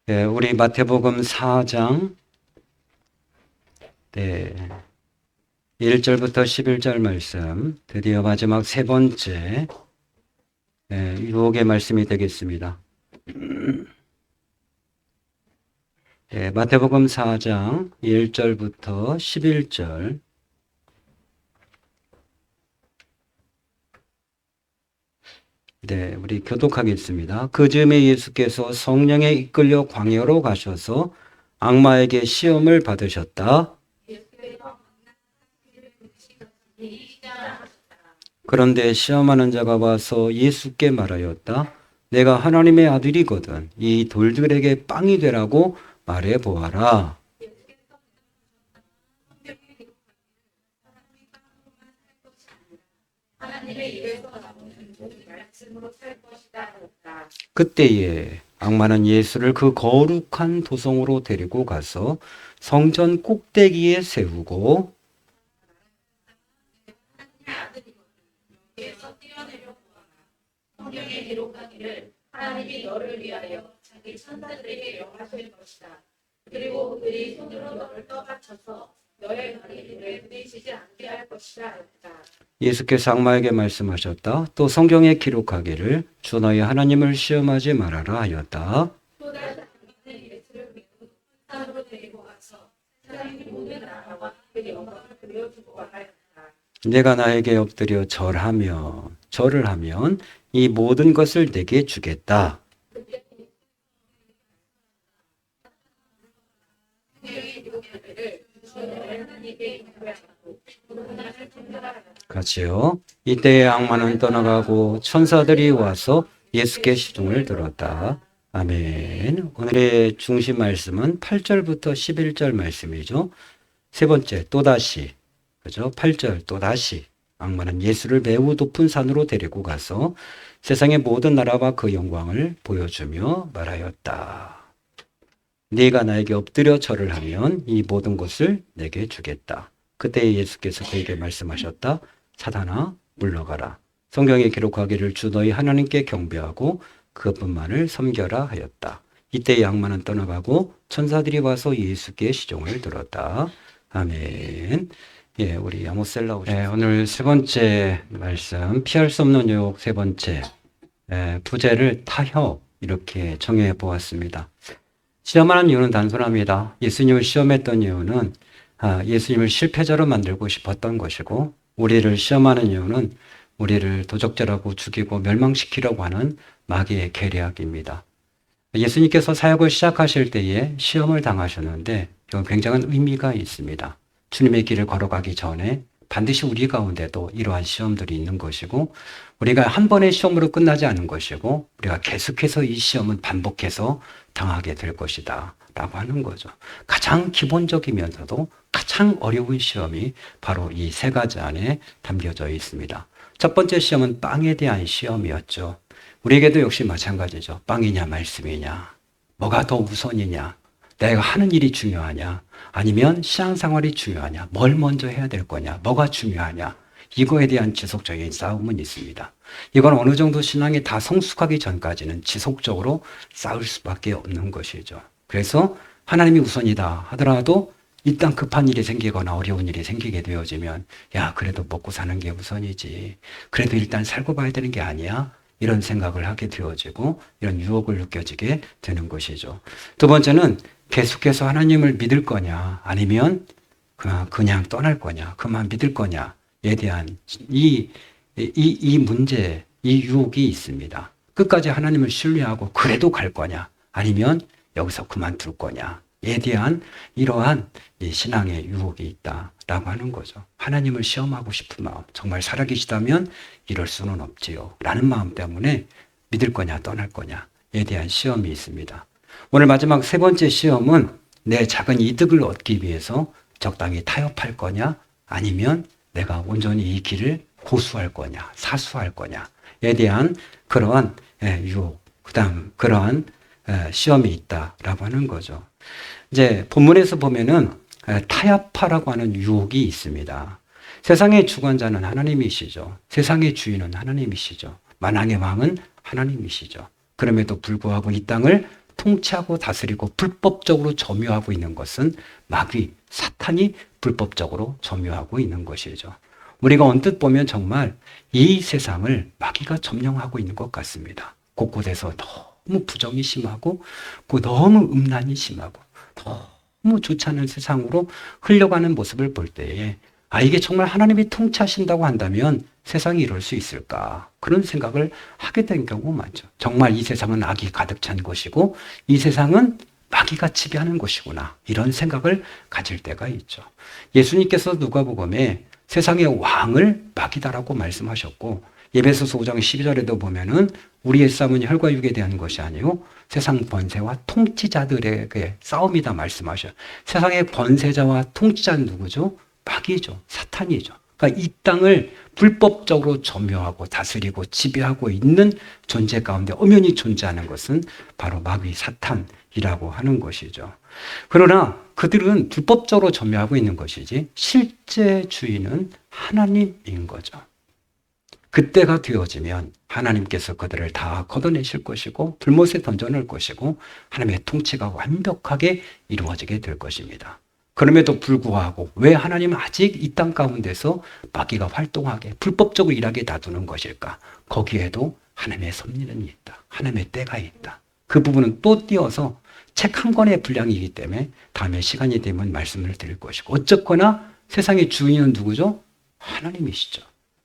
우리 마태복음 4장 1절부터 11절 말씀, 드디어 마지막 세 번째 유혹의 말씀이 되겠습니다. 마태복음 4장 1절부터 11절. 우리 교독하겠습니다. 그 즈음에 예수께서 성령에 이끌려 광야로 가셔서 악마에게 시험을 받으셨다. 그런데 시험하는 자가 와서 예수께 말하였다. 내가 하나님의 아들이거든 이 돌들에게 빵이 되라고 말해 보아라. 그때에 악마는 예수를 그 거룩한 도성으로 데리고 가서 성전 꼭대기에 세우고 성경에 기록하기를 하나님이 너를 위하여 자기 천사들에게 명하실 것이다. 그리고 그들이 손으로 너를 떠받쳐서 너의 다리를 부딪히지 않게 할 것이다 했다. 예수께서 악마에게 말씀하셨다. 또 성경에 기록하기를 주 너희 하나님을 시험하지 말아라 하였다. 또 다시 악마는 예수를 믿고 산으로 데리고 가서 세상의 모든 나라와 그 영광을 보여주고 하였다. 내가 나에게 엎드려 절을 하면 이 모든 것을 내게 주겠다. 그렇지요. 이때에 악마는 떠나가고 천사들이 와서 예수께 시중을 들었다. 아멘. 오늘의 중심 말씀은 8절부터 11절 말씀이죠. 세 번째, 또다시. 그죠? 8절, 또다시. 악마는 예수를 매우 높은 산으로 데리고 가서 세상의 모든 나라와 그 영광을 보여주며 말하였다. 네가 나에게 엎드려 절을 하면 이 모든 것을 내게 주겠다. 그때 예수께서 그에게 말씀하셨다. 사단아, 물러가라. 성경에 기록하기를 주 너희 하나님께 경배하고 그분만을 섬겨라 하였다. 이때 악마는 떠나가고 천사들이 와서 예수께 시종을 들었다. 아멘. 우리 아모셀라 오셨습니다. 오늘 세 번째 말씀, 피할 수 없는 유혹 세 번째, 부제를 타협 이렇게 정해 보았습니다. 시험하는 이유는 단순합니다. 예수님을 시험했던 이유는 예수님을 실패자로 만들고 싶었던 것이고, 우리를 시험하는 이유는 우리를 도적질하고 죽이고 멸망시키려고 하는 마귀의 계략입니다. 예수님께서 사역을 시작하실 때에 시험을 당하셨는데 이건 굉장한 의미가 있습니다. 주님의 길을 걸어가기 전에 반드시 우리 가운데도 이러한 시험들이 있는 것이고, 우리가 한 번의 시험으로 끝나지 않은 것이고, 우리가 계속해서 이 시험은 반복해서 당하게 될 것이다 라고 하는 거죠. 가장 기본적이면서도 가장 어려운 시험이 바로 이 세 가지 안에 담겨져 있습니다. 첫 번째 시험은 빵에 대한 시험이었죠. 우리에게도 역시 마찬가지죠. 빵이냐 말씀이냐, 뭐가 더 우선이냐, 내가 하는 일이 중요하냐, 아니면 신앙생활이 중요하냐, 뭘 먼저 해야 될 거냐, 뭐가 중요하냐, 이거에 대한 지속적인 싸움은 있습니다. 이건 어느 정도 신앙이 다 성숙하기 전까지는 지속적으로 싸울 수밖에 없는 것이죠. 그래서 하나님이 우선이다 하더라도 일단 급한 일이 생기거나 어려운 일이 생기게 되어지면 그래도 먹고 사는 게 우선이지, 그래도 일단 살고 봐야 되는 게 아니야, 이런 생각을 하게 되어지고 이런 유혹을 느껴지게 되는 것이죠. 두 번째는 계속해서 하나님을 믿을 거냐, 아니면 그냥 떠날 거냐, 그만 믿을 거냐에 대한 이 문제, 이 유혹이 있습니다. 끝까지 하나님을 신뢰하고 그래도 갈 거냐, 아니면 여기서 그만둘 거냐에 대한 이러한 신앙의 유혹이 있다라고 하는 거죠. 하나님을 시험하고 싶은 마음, 정말 살아계시다면 이럴 수는 없지요 라는 마음 때문에 믿을 거냐 떠날 거냐에 대한 시험이 있습니다. 오늘 마지막 세 번째 시험은 내 작은 이득을 얻기 위해서 적당히 타협할 거냐, 아니면 내가 온전히 이 길을 고수할 거냐, 사수할 거냐에 대한 그러한 유혹, 그다음 그러한 시험이 있다라고 하는 거죠. 이제 본문에서 보면은 타협하라고 하는 유혹이 있습니다. 세상의 주관자는 하나님이시죠. 세상의 주인은 하나님이시죠. 만왕의 왕은 하나님이시죠. 그럼에도 불구하고 이 땅을 통치하고 다스리고 불법적으로 점유하고 있는 것은 마귀, 사탄이 불법적으로 점유하고 있는 것이죠. 우리가 언뜻 보면 정말 이 세상을 마귀가 점령하고 있는 것 같습니다. 곳곳에서 너무 부정이 심하고 너무 음란이 심하고 너무 좋지 않은 세상으로 흘러가는 모습을 볼 때에 이게 정말 하나님이 통치하신다고 한다면 세상이 이럴 수 있을까? 그런 생각을 하게 된 경우가 많죠. 정말 이 세상은 악이 가득 찬 것이고 이 세상은 마귀가 지배하는 것이구나. 이런 생각을 가질 때가 있죠. 예수님께서 누가복음에 세상의 왕을 마귀다라고 말씀하셨고 에베소서 5장 12절에도 보면은 우리의 싸움은 혈과 육에 대한 것이 아니요 세상 권세와 통치자들에게 싸움이다 말씀하셔요. 세상의 권세자와 통치자는 누구죠? 마귀죠. 사탄이죠. 그러니까 이 땅을 불법적으로 점유하고 다스리고 지배하고 있는 존재 가운데 엄연히 존재하는 것은 바로 마귀 사탄이라고 하는 것이죠. 그러나 그들은 불법적으로 점유하고 있는 것이지 실제 주인은 하나님인 거죠. 그때가 되어지면 하나님께서 그들을 다 걷어내실 것이고 불못에 던져놓을 것이고 하나님의 통치가 완벽하게 이루어지게 될 것입니다. 그럼에도 불구하고 왜 하나님은 아직 이 땅 가운데서 마귀가 활동하게 불법적으로 일하게 놔두는 것일까? 거기에도 하나님의 섭리는 있다. 하나님의 때가 있다. 그 부분은 또 띄어서 책 한 권의 분량이기 때문에 다음에 시간이 되면 말씀을 드릴 것이고 어쨌거나 세상의 주인은 누구죠? 하나님이시죠.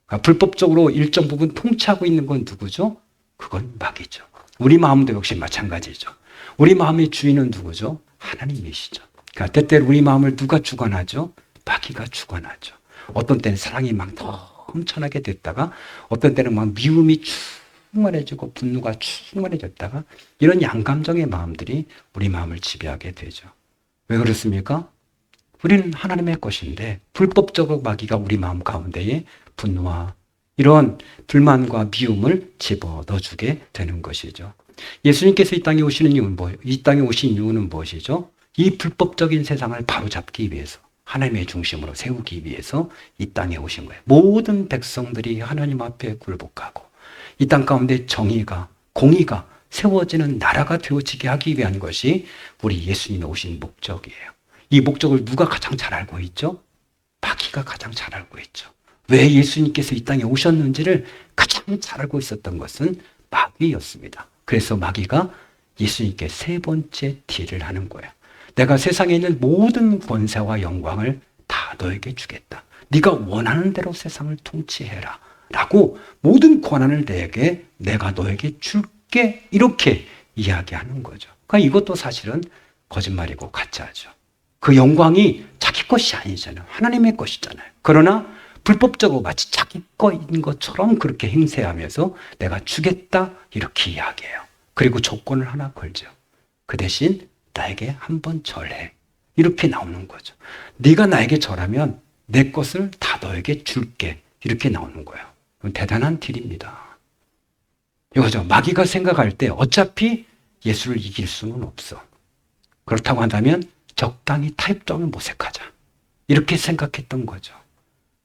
그러니까 불법적으로 일정 부분 통치하고 있는 건 누구죠? 그건 마귀죠. 우리 마음도 역시 마찬가지죠. 우리 마음의 주인은 누구죠? 하나님이시죠. 그러니까 때때로 우리 마음을 누가 주관하죠? 마귀가 주관하죠. 어떤 때는 사랑이 막 넘쳐나게 됐다가 어떤 때는 막 미움이 충만해지고 분노가 충만해졌다가 이런 양감정의 마음들이 우리 마음을 지배하게 되죠. 왜 그렇습니까? 우리는 하나님의 것인데 불법적으로 마귀가 우리 마음 가운데에 분노와 이런 불만과 미움을 집어넣어주게 되는 것이죠. 예수님께서 이 땅에 오시는 이유는 이 땅에 오신 이유는 무엇이죠? 이 불법적인 세상을 바로잡기 위해서 하나님의 중심으로 세우기 위해서 이 땅에 오신 거예요. 모든 백성들이 하나님 앞에 굴복하고 이 땅 가운데 정의가 공의가 세워지는 나라가 되어지게 하기 위한 것이 우리 예수님이 오신 목적이에요. 이 목적을 누가 가장 잘 알고 있죠? 마귀가 가장 잘 알고 있죠. 왜 예수님께서 이 땅에 오셨는지를 가장 잘 알고 있었던 것은 마귀였습니다. 그래서 마귀가 예수님께 세 번째 딜을 하는 거예요. 내가 세상에 있는 모든 권세와 영광을 다 너에게 주겠다. 네가 원하는 대로 세상을 통치해라. 라고 모든 권한을 내가 너에게 줄게. 이렇게 이야기하는 거죠. 그러니까 이것도 사실은 거짓말이고 가짜죠. 그 영광이 자기 것이 아니잖아요. 하나님의 것이잖아요. 그러나 불법적으로 마치 자기 거인 것처럼 그렇게 행세하면서 내가 주겠다 이렇게 이야기해요. 그리고 조건을 하나 걸죠. 그 대신 나에게 한번 절해. 이렇게 나오는 거죠. 네가 나에게 절하면 내 것을 다 너에게 줄게. 이렇게 나오는 거예요. 대단한 딜입니다. 이거죠. 마귀가 생각할 때 어차피 예수를 이길 수는 없어. 그렇다고 한다면 적당히 타협점을 모색하자. 이렇게 생각했던 거죠.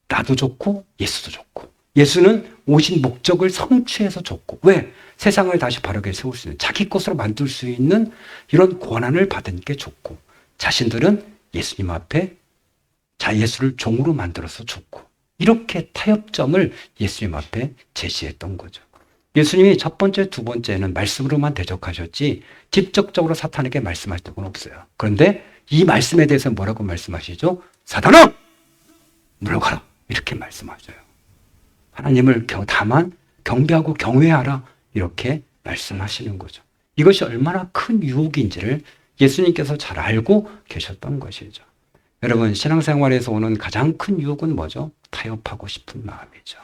나도 좋고 예수도 좋고. 예수는 오신 목적을 성취해서 좋고. 왜? 세상을 다시 바르게 세울 수 있는 자기 것으로 만들 수 있는 이런 권한을 받은 게 좋고 자신들은 예수님 앞에 예수를 종으로 만들어서 좋고 이렇게 타협점을 예수님 앞에 제시했던 거죠. 예수님이 첫 번째, 두 번째는 말씀으로만 대적하셨지 직접적으로 사탄에게 말씀할 적은 없어요. 그런데 이 말씀에 대해서 뭐라고 말씀하시죠? 사탄아! 물러가라! 이렇게 말씀하셔요. 하나님을 다만 경배하고 경외하라 이렇게 말씀하시는 거죠. 이것이 얼마나 큰 유혹인지를 예수님께서 잘 알고 계셨던 것이죠. 여러분 신앙생활에서 오는 가장 큰 유혹은 뭐죠? 타협하고 싶은 마음이죠.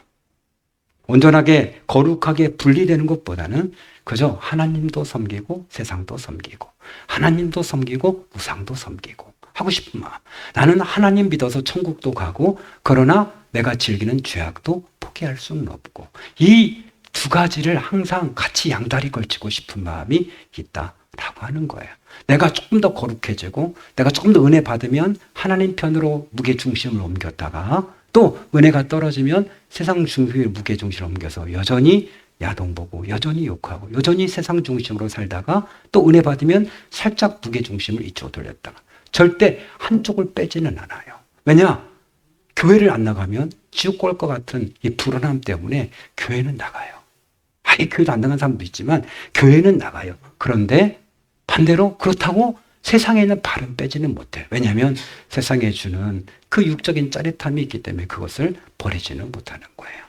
온전하게 거룩하게 분리되는 것보다는 그저 하나님도 섬기고 세상도 섬기고 하나님도 섬기고 우상도 섬기고 하고 싶은 마음. 나는 하나님 믿어서 천국도 가고 그러나 내가 즐기는 죄악도 포기할 수는 없고 이 두 가지를 항상 같이 양다리 걸치고 싶은 마음이 있다라고 하는 거예요. 내가 조금 더 거룩해지고 내가 조금 더 은혜 받으면 하나님 편으로 무게중심을 옮겼다가 또 은혜가 떨어지면 세상 중심으로 무게중심을 옮겨서 여전히 야동 보고 여전히 욕하고 여전히 세상 중심으로 살다가 또 은혜 받으면 살짝 무게 중심을 이쪽으로 돌렸다가 절대 한쪽을 빼지는 않아요. 왜냐? 교회를 안 나가면 지옥 갈 것 같은 이 불안함 때문에 교회는 나가요. 아예 교회도 안 나간 사람도 있지만 교회는 나가요. 그런데 반대로 그렇다고 세상에 있는 발은 빼지는 못해요. 왜냐하면 세상에 주는 그 육적인 짜릿함이 있기 때문에 그것을 버리지는 못하는 거예요.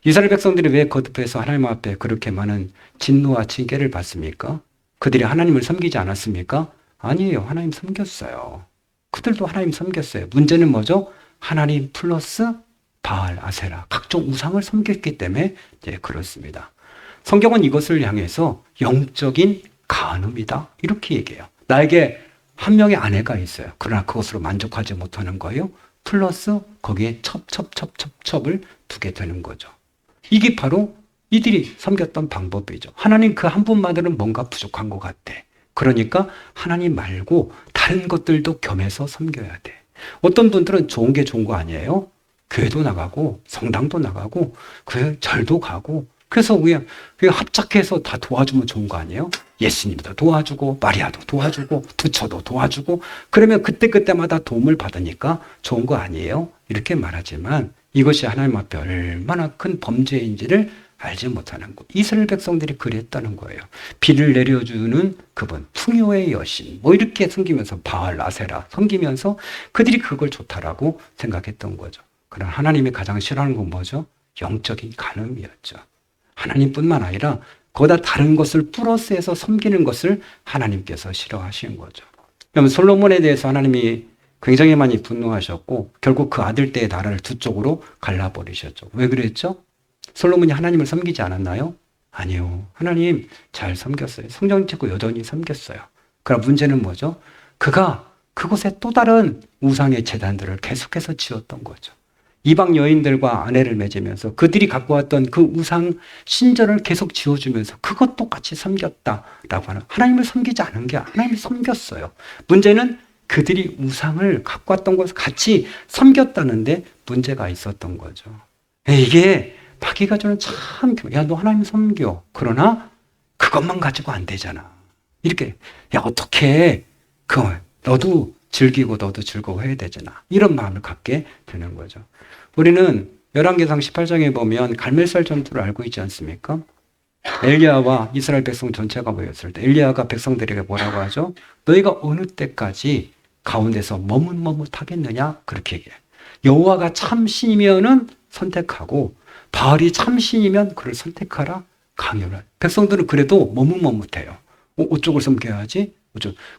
이스라엘 백성들이 왜 거듭해서 하나님 앞에 그렇게 많은 진노와 징계를 받습니까? 그들이 하나님을 섬기지 않았습니까? 아니에요. 하나님 섬겼어요. 그들도 하나님 섬겼어요. 문제는 뭐죠? 하나님 플러스 바알, 아세라, 각종 우상을 섬겼기 때문에 그렇습니다. 성경은 이것을 향해서 영적인 간음이다 이렇게 얘기해요. 나에게 한 명의 아내가 있어요. 그러나 그것으로 만족하지 못하는 거예요. 플러스 거기에 첩을 두게 되는 거죠. 이게 바로 이들이 섬겼던 방법이죠. 하나님 그 한 분만으로는 뭔가 부족한 것 같아. 그러니까 하나님 말고 다른 것들도 겸해서 섬겨야 돼. 어떤 분들은 좋은 게 좋은 거 아니에요? 교회도 나가고 성당도 나가고 그 절도 가고 그래서 그냥 합작해서 다 도와주면 좋은 거 아니에요? 예수님도 도와주고 마리아도 도와주고 부처도 도와주고 그러면 그때그때마다 도움을 받으니까 좋은 거 아니에요? 이렇게 말하지만 이것이 하나님 앞에 얼마나 큰 범죄인지를 알지 못하는 거. 이스라엘 백성들이 그랬다는 거예요. 비를 내려주는 그분, 풍요의 여신, 뭐 이렇게 섬기면서 바알, 아세라 섬기면서 그들이 그걸 좋다라고 생각했던 거죠. 그러나 하나님이 가장 싫어하는 건 뭐죠? 영적인 간음이었죠. 하나님뿐만 아니라 거기다 다른 것을 플러스해서 섬기는 것을 하나님께서 싫어하신 거죠. 그러면 솔로몬에 대해서 하나님이 굉장히 많이 분노하셨고 결국 그 아들 때의 나라를 두 쪽으로 갈라버리셨죠. 왜 그랬죠? 솔로몬이 하나님을 섬기지 않았나요? 아니요. 하나님 잘 섬겼어요. 성경 찍고 여전히 섬겼어요. 그러나 문제는 뭐죠? 그가 그곳에 또 다른 우상의 제단들을 계속해서 지었던 거죠. 이방 여인들과 아내를 맺으면서 그들이 갖고 왔던 그 우상 신전을 계속 지어주면서 그것 똑같이 섬겼다라고 하는 하나님을 섬기지 않은 게 하나님을 섬겼어요. 문제는 그들이 우상을 갖고 왔던 것을 같이 섬겼다는데 문제가 있었던 거죠. 이게 마귀가 저는 참, 야, 너 하나님 섬겨. 그러나 그것만 가지고 안 되잖아. 이렇게, 야, 어떻게, 너도 즐기고 너도 즐거워해야 되잖아. 이런 마음을 갖게 되는 거죠. 우리는 열왕기상 18장에 보면 갈멜살 전투를 알고 있지 않습니까? 엘리야와 이스라엘 백성 전체가 모였을 때 엘리야가 백성들에게 뭐라고 하죠? 너희가 어느 때까지 가운데서 머뭇머뭇하겠느냐? 그렇게 얘기해요. 여호와가 참 신이면은 선택하고 바알이 참 신이면 그를 선택하라 강요를. 백성들은 그래도 머뭇머뭇해요. 어쪽을 섬겨야지?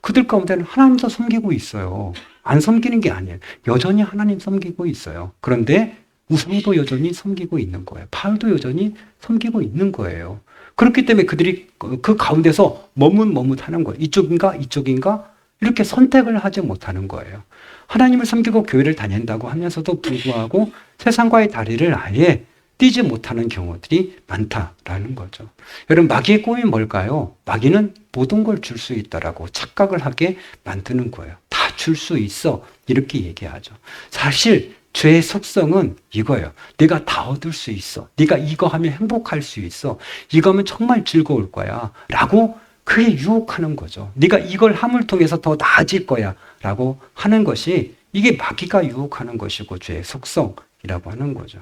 그들 가운데는 하나님도 섬기고 있어요. 안 섬기는 게 아니에요. 여전히 하나님 섬기고 있어요. 그런데 우상도 여전히 섬기고 있는 거예요. 바알도 여전히 섬기고 있는 거예요. 그렇기 때문에 그들이 그 가운데서 머뭇머뭇하는 거예요. 이쪽인가? 이렇게 선택을 하지 못하는 거예요. 하나님을 섬기고 교회를 다닌다고 하면서도 불구하고 세상과의 다리를 아예 띄지 못하는 경우들이 많다라는 거죠. 여러분, 마귀의 꿈이 뭘까요? 마귀는 모든 걸 줄 수 있다라고 착각을 하게 만드는 거예요. 다 줄 수 있어. 이렇게 얘기하죠. 사실 죄의 속성은 이거예요. 네가 다 얻을 수 있어. 네가 이거 하면 행복할 수 있어. 이거 하면 정말 즐거울 거야. 라고 그게 유혹하는 거죠. 네가 이걸 함을 통해서 더 나아질 거야. 라고 하는 것이 이게 마귀가 유혹하는 것이고 죄의 속성이라고 하는 거죠.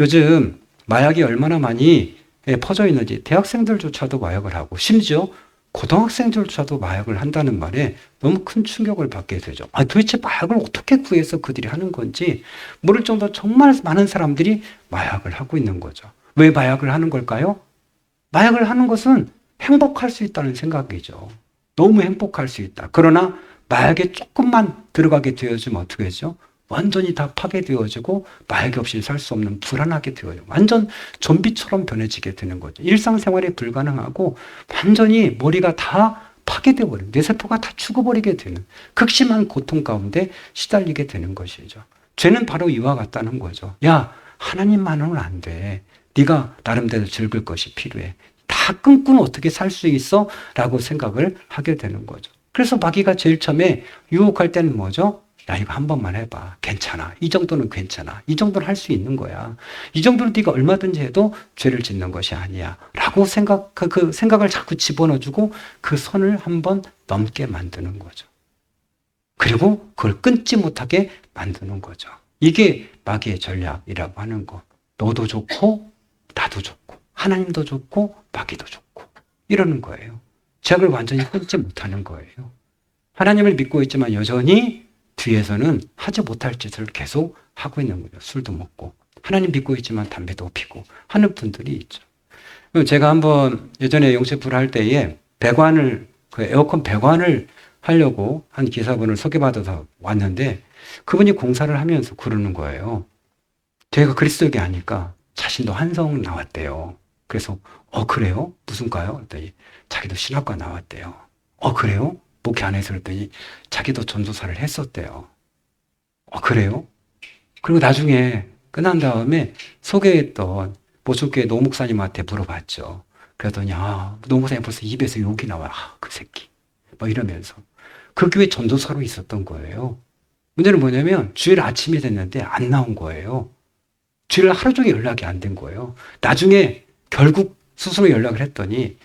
요즘 마약이 얼마나 많이 퍼져 있는지 대학생들조차도 마약을 하고 심지어 고등학생들조차도 마약을 한다는 말에 너무 큰 충격을 받게 되죠. 도대체 마약을 어떻게 구해서 그들이 하는 건지 모를 정도로 정말 많은 사람들이 마약을 하고 있는 거죠. 왜 마약을 하는 걸까요? 마약을 하는 것은 행복할 수 있다는 생각이죠. 너무 행복할 수 있다. 그러나 마약에 조금만 들어가게 되어지면 어떻게 되죠? 완전히 다 파괴되어지고 마약 없이 살 수 없는 불안하게 되어요. 완전 좀비처럼 변해지게 되는 거죠. 일상생활이 불가능하고 완전히 머리가 다 파괴되어 버리는, 뇌세포가 다 죽어버리게 되는 극심한 고통 가운데 시달리게 되는 것이죠. 죄는 바로 이와 같다는 거죠. 야, 하나님만으로는 안 돼. 네가 나름대로 즐길 것이 필요해. 다 끊고는 어떻게 살 수 있어? 라고 생각을 하게 되는 거죠. 그래서 마귀가 제일 처음에 유혹할 때는 뭐죠? 야, 이거 한 번만 해봐. 괜찮아. 이 정도는 괜찮아. 이 정도는 할 수 있는 거야. 이 정도는 네가 얼마든지 해도 죄를 짓는 것이 아니야. 라고 그 생각을 자꾸 집어넣어주고 그 선을 한 번 넘게 만드는 거죠. 그리고 그걸 끊지 못하게 만드는 거죠. 이게 마귀의 전략이라고 하는 거. 너도 좋고, 나도 좋고, 하나님도 좋고, 마귀도 좋고. 이러는 거예요. 죄악을 완전히 끊지 못하는 거예요. 하나님을 믿고 있지만 여전히 뒤에서는 하지 못할 짓을 계속 하고 있는 거죠. 술도 먹고. 하나님 믿고 있지만 담배도 피고 하는 분들이 있죠. 제가 한번 예전에 영세풀 할 때에 그 에어컨 배관을 하려고 한 기사분을 소개받아서 왔는데 그분이 공사를 하면서 그러는 거예요. 제가 그리스도교 아니까 자신도 한성 나왔대요. 그래서 그래요? 무슨 과요? 그랬더니 자기도 신학과 나왔대요. 그래요? 목회 안 해서 그랬더니 자기도 전도사를 했었대요. 그래요? 그리고 나중에 끝난 다음에 소개했던 모sul교회 노 목사님한테 물어봤죠. 그랬더니 노 목사님 벌써 입에서 욕이 나와. 그 새끼. 뭐 이러면서. 그 교회 전도사로 있었던 거예요. 문제는 뭐냐면 주일 아침이 됐는데 안 나온 거예요. 주일 하루 종일 연락이 안 된 거예요. 나중에 결국 스스로 연락을 했더니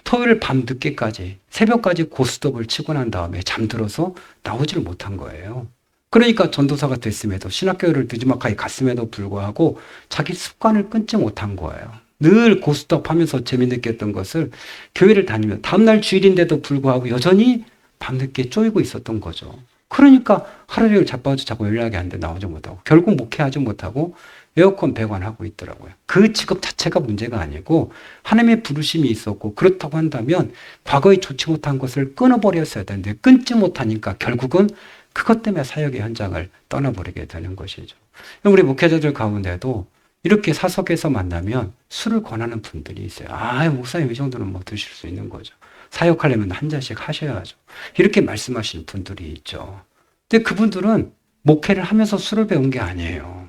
토요일 밤 늦게까지 새벽까지 고스톱을 치고 난 다음에 잠들어서 나오지를 못한 거예요. 그러니까 전도사가 됐음에도 신학교를 늦지막하게 갔음에도 불구하고 자기 습관을 끊지 못한 거예요. 늘 고스톱 하면서 재미있게 했던 것을 교회를 다니면 다음날 주일인데도 불구하고 여전히 밤늦게 쪼이고 있었던 거죠. 그러니까 하루 종일 자꾸 연락이 안 돼 나오지 못하고 결국 목회하지 못하고 에어컨 배관하고 있더라고요. 그 직업 자체가 문제가 아니고 하나님의 부르심이 있었고 그렇다고 한다면 과거에 좋지 못한 것을 끊어버렸어야 되는데 끊지 못하니까 결국은 그것 때문에 사역의 현장을 떠나버리게 되는 것이죠. 우리 목회자들 가운데도 이렇게 사석에서 만나면 술을 권하는 분들이 있어요. 목사님 이 정도는 뭐 드실 수 있는 거죠. 사역하려면 한 잔씩 하셔야죠. 이렇게 말씀하시는 분들이 있죠. 근데 그분들은 목회를 하면서 술을 배운 게 아니에요.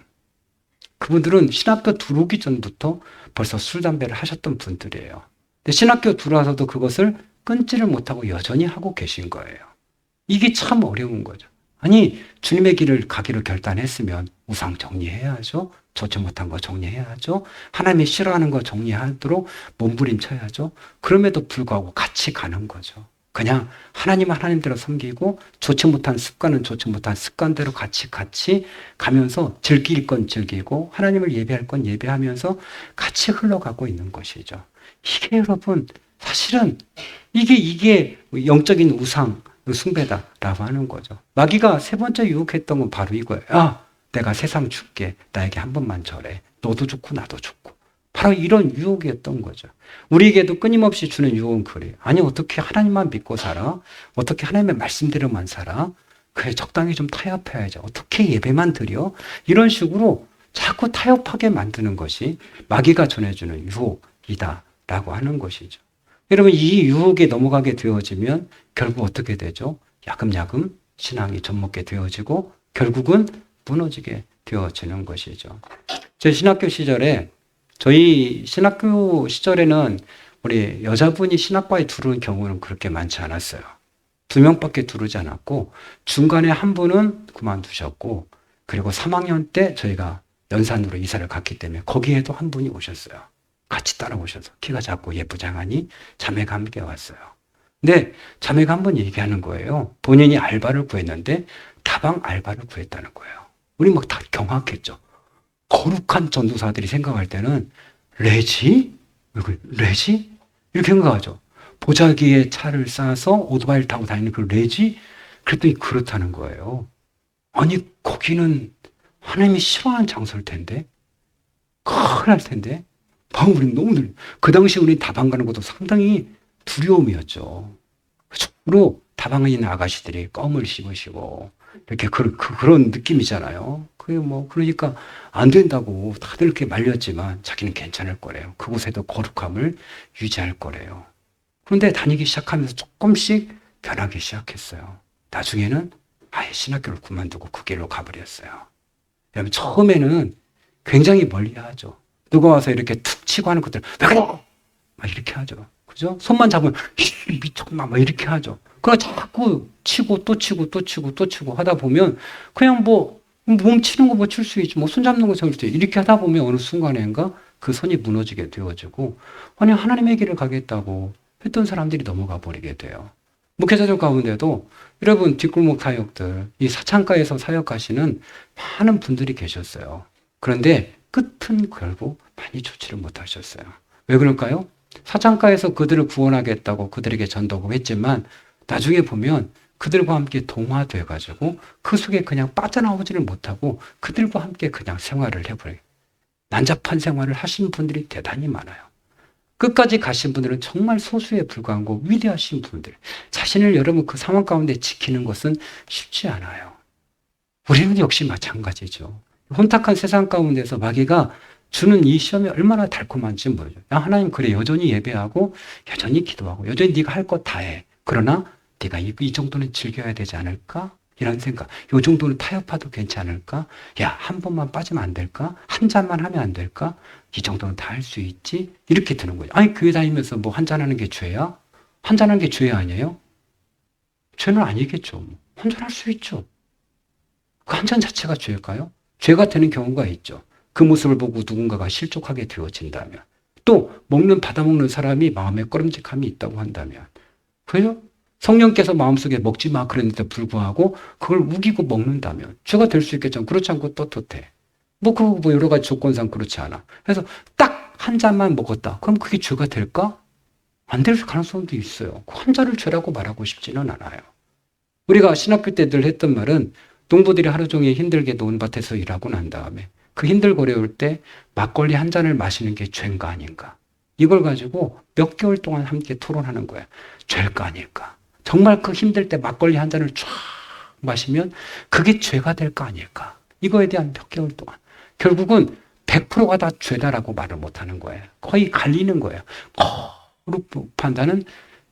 그분들은 신학교 들어오기 전부터 벌써 술, 담배를 하셨던 분들이에요. 근데 신학교 들어와서도 그것을 끊지를 못하고 여전히 하고 계신 거예요. 이게 참 어려운 거죠. 아니, 주님의 길을 가기로 결단했으면 우상 정리해야죠. 좋지 못한 거 정리해야죠. 하나님이 싫어하는 거 정리하도록 몸부림쳐야죠. 그럼에도 불구하고 같이 가는 거죠. 그냥 하나님은 하나님대로 섬기고 좋지 못한 습관은 좋지 못한 습관대로 같이 가면서 즐길 건 즐기고 하나님을 예배할 건 예배하면서 같이 흘러가고 있는 것이죠. 이게 여러분 사실은 이게 영적인 우상 숭배다라고 하는 거죠. 마귀가 세 번째 유혹했던 건 바로 이거예요. 내가 세상 줄게. 나에게 한 번만 절해. 너도 좋고 나도 좋고. 바로 이런 유혹이었던 거죠. 우리에게도 끊임없이 주는 유혹은 그래요. 아니 어떻게 하나님만 믿고 살아? 어떻게 하나님의 말씀대로만 살아? 그래 적당히 좀 타협해야죠. 어떻게 예배만 드려? 이런 식으로 자꾸 타협하게 만드는 것이 마귀가 전해주는 유혹이다라고 하는 것이죠. 여러분 이 유혹에 넘어가게 되어지면 결국 어떻게 되죠? 야금야금 신앙이 젖먹게 되어지고 결국은 무너지게 되어지는 것이죠. 제 신학교 시절에 저희 신학교 시절에는 우리 여자분이 신학과에 들어오는 경우는 그렇게 많지 않았어요. 2명밖에 들어오지 않았고 중간에 한 분은 그만두셨고 그리고 3학년 때 저희가 연산으로 이사를 갔기 때문에 거기에도 한 분이 오셨어요. 같이 따라오셔서 키가 작고 예쁘장하니 자매가 함께 왔어요. 근데 자매가 한 번 얘기하는 거예요. 본인이 알바를 구했는데 다방 알바를 구했다는 거예요. 우리 막 다 경악했죠. 거룩한 전도사들이 생각할 때는 레지? 레지? 이렇게 생각하죠. 보자기에 차를 싸서 오토바이를 타고 다니는 그 레지? 그랬더니 그렇다는 거예요. 아니 거기는 하나님이 싫어하는 장소일 텐데 큰일 날 텐데 우리는 너무 그 당시 우리 다방 가는 것도 상당히 두려움이었죠. 주로 다방에 있는 아가씨들이 껌을 씹으시고 이렇게 그런 느낌이잖아요. 그러니까 안 된다고 다들 이렇게 말렸지만 자기는 괜찮을 거래요. 그곳에도 거룩함을 유지할 거래요. 그런데 다니기 시작하면서 조금씩 변하기 시작했어요. 나중에는 아예 신학교를 그만두고 그 길로 가버렸어요. 여러분 처음에는 굉장히 멀리하죠. 누가 와서 이렇게 툭 치고 하는 것들 왜 그래? 막 이렇게 하죠. 그죠? 손만 잡으면 미쳤나 막 이렇게 하죠. 그러나 자꾸 치고 또 치고 또 치고 또 치고 하다 보면 그냥 뭐 몸 치는 거 뭐 칠 수 있지, 뭐 손 잡는 거 칠 수 있지. 이렇게 하다 보면 어느 순간인가 그 손이 무너지게 되어지고, 아니 하나님의 길을 가겠다고 했던 사람들이 넘어가 버리게 돼요. 목회자들 가운데도 여러분 뒷골목 사역들, 이 사창가에서 사역하시는 많은 분들이 계셨어요. 그런데 끝은 결국 많이 좋지를 못하셨어요. 왜 그럴까요? 사창가에서 그들을 구원하겠다고 그들에게 전도하고 했지만 나중에 보면 그들과 함께 동화돼 가지고 그 속에 그냥 빠져나오지를 못하고 그들과 함께 그냥 생활을 해버려요. 난잡한 생활을 하신 분들이 대단히 많아요. 끝까지 가신 분들은 정말 소수에 불과한 거, 위대하신 분들. 자신을 여러분 그 상황 가운데 지키는 것은 쉽지 않아요. 우리는 역시 마찬가지죠. 혼탁한 세상 가운데서 마귀가 주는 이 시험이 얼마나 달콤한지 모르죠. 야, 하나님 그래, 여전히 예배하고 여전히 기도하고 여전히 네가 할 것 다 해. 그러나 네가 이 정도는 즐겨야 되지 않을까? 이런 생각. 이 정도는 타협해도 괜찮을까? 야, 한 번만 빠지면 안 될까? 한 잔만 하면 안 될까? 이 정도는 다 할 수 있지? 이렇게 드는 거죠. 아니, 교회 다니면서 뭐 한 잔하는 게 죄야? 한 잔하는 게 죄 아니에요? 죄는 아니겠죠. 한 잔 할 수 있죠. 그 한 잔 자체가 죄일까요? 죄가 되는 경우가 있죠. 그 모습을 보고 누군가가 실족하게 되어진다면. 또 받아먹는 사람이 마음에 꺼름직함이 있다고 한다면. 그래요? 성령께서 마음속에 먹지 마 그랬는데 불구하고 그걸 우기고 먹는다면 죄가 될 수 있겠죠. 그렇지 않고 떳떳해. 뭐 여러 가지 조건상 그렇지 않아. 그래서 딱 한 잔만 먹었다. 그럼 그게 죄가 될까? 안 될 가능성도 있어요. 그 한 잔을 죄라고 말하고 싶지는 않아요. 우리가 신학교 때 늘 했던 말은 농부들이 하루 종일 힘들게 논밭에서 일하고 난 다음에 그 힘들고 어려울 때 막걸리 한 잔을 마시는 게 죄인가 아닌가. 이걸 가지고 몇 개월 동안 함께 토론하는 거야. 죄일까 아닐까. 정말 그 힘들 때 막걸리 한 잔을 쫙 마시면 그게 죄가 될까 아닐까. 이거에 대한 몇 개월 동안. 결국은 100%가 다 죄다라고 말을 못하는 거예요. 거의 갈리는 거예요. 거룩 판단은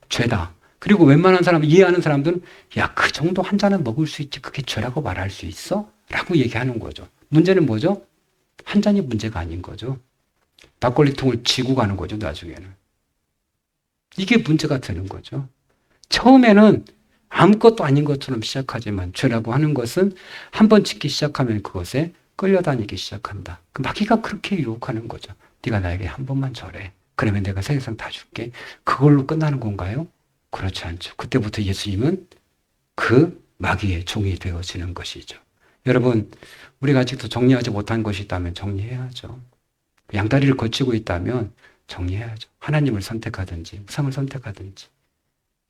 죄다. 그리고 웬만한 사람, 이해하는 사람들은 야, 그 정도 한 잔은 먹을 수 있지 그게 죄라고 말할 수 있어? 라고 얘기하는 거죠. 문제는 뭐죠? 한 잔이 문제가 아닌 거죠. 막걸리통을 지고 가는 거죠, 나중에는. 이게 문제가 되는 거죠. 처음에는 아무것도 아닌 것처럼 시작하지만 죄라고 하는 것은 한번 짓기 시작하면 그것에 끌려다니기 시작한다. 그 마귀가 그렇게 유혹하는 거죠. 네가 나에게 한 번만 절해. 그러면 내가 세상 다 줄게. 그걸로 끝나는 건가요? 그렇지 않죠. 그때부터 예수님은 그 마귀의 종이 되어지는 것이죠. 여러분, 우리가 아직도 정리하지 못한 것이 있다면 정리해야죠. 양다리를 거치고 있다면 정리해야죠. 하나님을 선택하든지 우상을 선택하든지.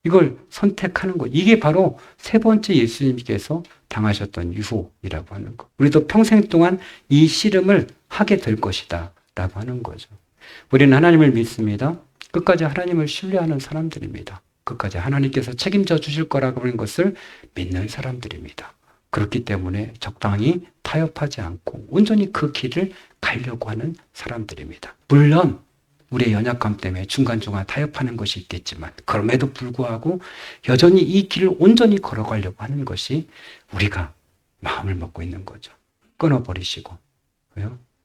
이걸 선택하는 것. 이게 바로 세 번째 예수님께서 당하셨던 유혹이라고 하는 것. 우리도 평생 동안 이 씨름을 하게 될 것이다 라고 하는 거죠. 우리는 하나님을 믿습니다. 끝까지 하나님을 신뢰하는 사람들입니다. 끝까지 하나님께서 책임져 주실 거라고 하는 것을 믿는 사람들입니다. 그렇기 때문에 적당히 타협하지 않고 온전히 그 길을 가려고 하는 사람들입니다. 물론 우리의 연약함 때문에 중간중간 타협하는 것이 있겠지만 그럼에도 불구하고 여전히 이 길을 온전히 걸어가려고 하는 것이 우리가 마음을 먹고 있는 거죠. 끊어버리시고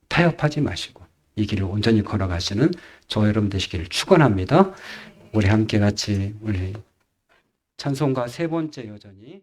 타협하지 마시고 이 길을 온전히 걸어가시는 저와 여러분 되시기를 축원합니다. 우리 함께 같이 우리 찬송가 세 번째 여전히